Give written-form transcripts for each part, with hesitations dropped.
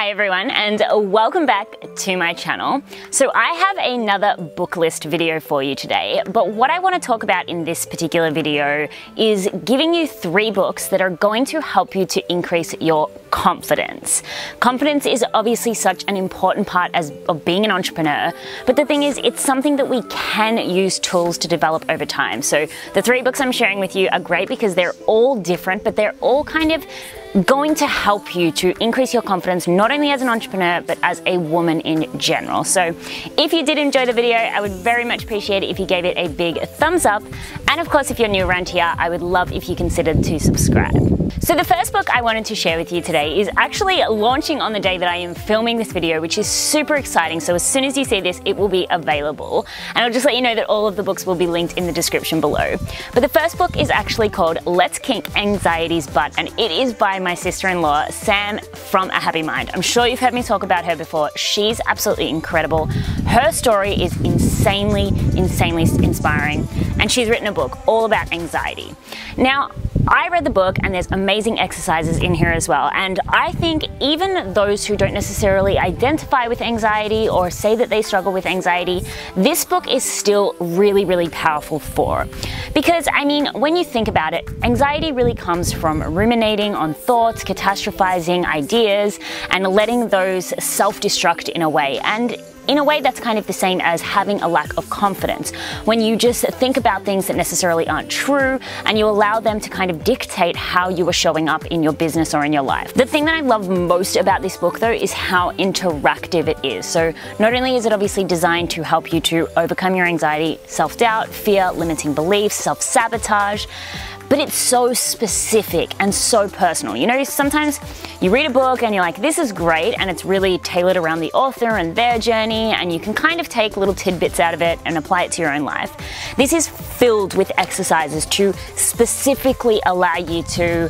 Hi everyone, and welcome back to my channel. So I have another book list video for you today, but what I want to talk about in this particular video is giving you 3 books that are going to help you to increase your confidence. Confidence is obviously such an important part of being an entrepreneur, but the thing is, it's something that we can use tools to develop over time. So the 3 books I'm sharing with you are great because they're all different, but they're all kind of going to help you to increase your confidence, not only as an entrepreneur, but as a woman in general. So if you did enjoy the video, I would very much appreciate it if you gave it a big thumbs up. And of course, if you're new around here, I would love if you considered to subscribe. So the first book I wanted to share with you today is actually launching on the day that I am filming this video, which is super exciting. So as soon as you see this, it will be available. And I'll just let you know that all of the books will be linked in the description below. But the first book is actually called Let's Kink Anxiety's Butt, and it is by my sister-in-law, Sam from A Happy Mind. I'm sure you've heard me talk about her before. She's absolutely incredible. Her story is insanely inspiring, and she's written a book all about anxiety. Now, I read the book and there's amazing exercises in here as well, and I think even those who don't necessarily identify with anxiety or say that they struggle with anxiety, this book is still really powerful for. Because I mean, when you think about it, anxiety really comes from ruminating on thoughts, catastrophizing ideas, and letting those self-destruct in a way. And in a way, that's kind of the same as having a lack of confidence, when you just think about things that necessarily aren't true and you allow them to kind of dictate how you are showing up in your business or in your life. The thing that I love most about this book, though, is how interactive it is. So not only is it obviously designed to help you to overcome your anxiety, self-doubt, fear, limiting beliefs, self-sabotage, but it's so specific and so personal. You know, sometimes you read a book and you're like, this is great, and it's really tailored around the author and their journey, and you can kind of take little tidbits out of it and apply it to your own life. This is filled with exercises to specifically allow you to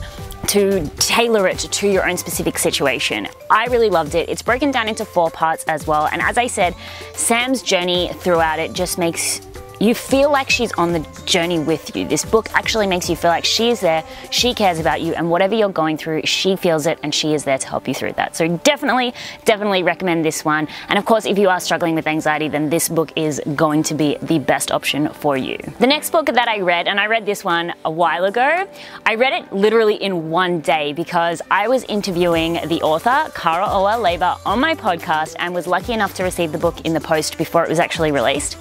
tailor it to your own specific situation. I really loved it. It's broken down into 4 parts as well, and as I said, Sam's journey throughout it just makes you feel like she's on the journey with you. This book actually makes you feel like she is there, she cares about you, and whatever you're going through, she feels it and she is there to help you through that. So definitely recommend this one. And of course, if you are struggling with anxiety, then this book is going to be the best option for you. The next book that I read, and I read this one a while ago, I read it literally in one day because I was interviewing the author, Cara Owa-Leyba, on my podcast and was lucky enough to receive the book in the post before it was actually released.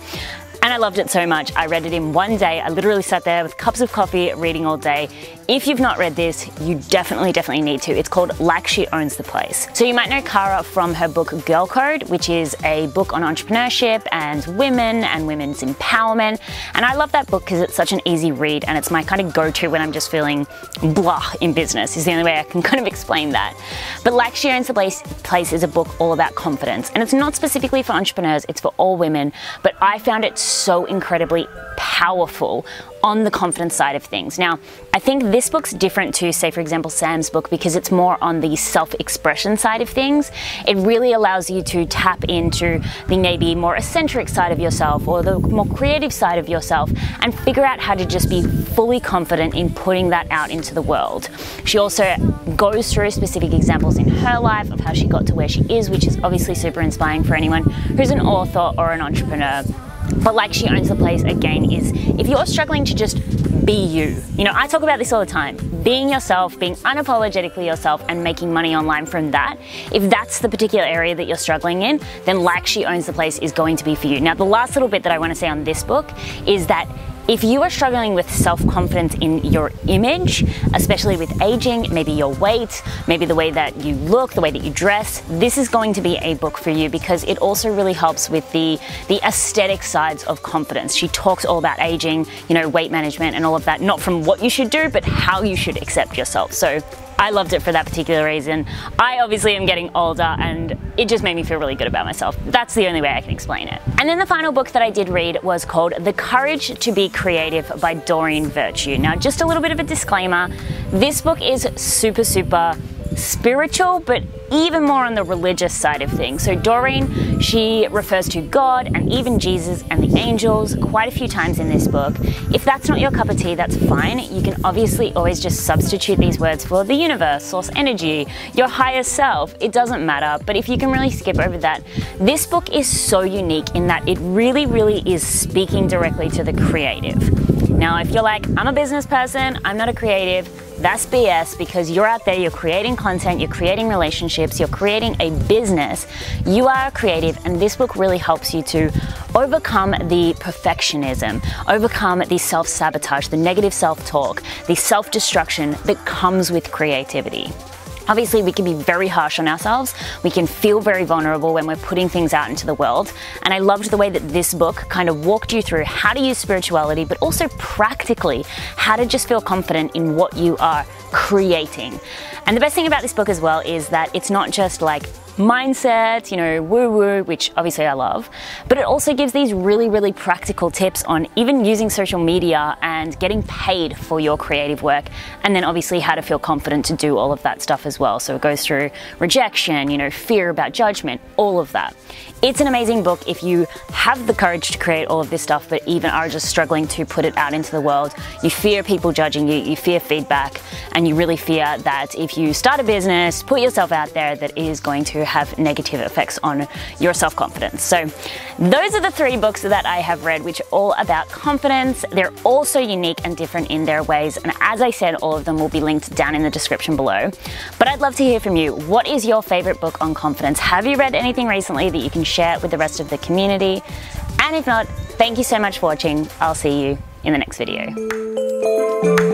And I loved it so much. I read it in one day. I literally sat there with cups of coffee reading all day. If you've not read this, you definitely need to. It's called Like She Owns the Place. So you might know Cara from her book Girl Code, which is a book on entrepreneurship and women and women's empowerment. And I love that book because it's such an easy read, and it's my kind of go-to when I'm just feeling blah in business, is the only way I can kind of explain that. But Like She Owns the Place is a book all about confidence. And it's not specifically for entrepreneurs, it's for all women. But I found it so incredibly powerful on the confidence side of things. Now, I think this book's different to, say, for example, Sam's book, because it's more on the self-expression side of things. It really allows you to tap into the maybe more eccentric side of yourself or the more creative side of yourself and figure out how to just be fully confident in putting that out into the world. She also goes through specific examples in her life of how she got to where she is, which is obviously super inspiring for anyone who's an author or an entrepreneur. But Like She Owns the Place, again, is if you're struggling to just be you. You know, I talk about this all the time. Being yourself, being unapologetically yourself, and making money online from that. If that's the particular area that you're struggling in, then Like She Owns the Place is going to be for you. Now, the last little bit that I want to say on this book is that if you are struggling with self-confidence in your image, especially with aging, maybe your weight, maybe the way that you look, the way that you dress, this is going to be a book for you because it also really helps with the aesthetic sides of confidence. She talks all about aging, you know, weight management and all of that, not from what you should do, but how you should accept yourself. So I loved it for that particular reason. I obviously am getting older and it just made me feel really good about myself. That's the only way I can explain it. And then the final book that I did read was called The Courage to Be Creative by Doreen Virtue. Now, just a little bit of a disclaimer. This book is super spiritual, but even more on the religious side of things. So Doreen, she refers to God and even Jesus and the angels quite a few times in this book. If that's not your cup of tea, that's fine. You can obviously always just substitute these words for the universe, source energy, your higher self. It doesn't matter, but if you can really skip over that, this book is so unique in that it really is speaking directly to the creative. Now, if you're like, I'm a business person, I'm not a creative, that's BS, because you're out there, you're creating content, you're creating relationships, you're creating a business, you are a creative, and this book really helps you to overcome the perfectionism, overcome the self-sabotage, the negative self-talk, the self-destruction that comes with creativity. Obviously, we can be very harsh on ourselves. We can feel very vulnerable when we're putting things out into the world. And I loved the way that this book kind of walked you through how to use spirituality, but also practically how to just feel confident in what you are creating. And the best thing about this book as well is that it's not just like mindset, you know, woo-woo, which obviously I love, but it also gives these really practical tips on even using social media and getting paid for your creative work, and then obviously how to feel confident to do all of that stuff as well. So it goes through rejection, you know, fear about judgment, all of that. It's an amazing book if you have the courage to create all of this stuff, but even are just struggling to put it out into the world. You fear people judging you, you fear feedback, and you really fear that if you start a business, put yourself out there, that it is going to have negative effects on your self-confidence. So those are the 3 books that I have read, which are all about confidence. They're all so unique and different in their ways, and as I said, all of them will be linked down in the description below. But I'd love to hear from you. What is your favorite book on confidence? Have you read anything recently that you can share with the rest of the community? And if not, thank you so much for watching. I'll see you in the next video.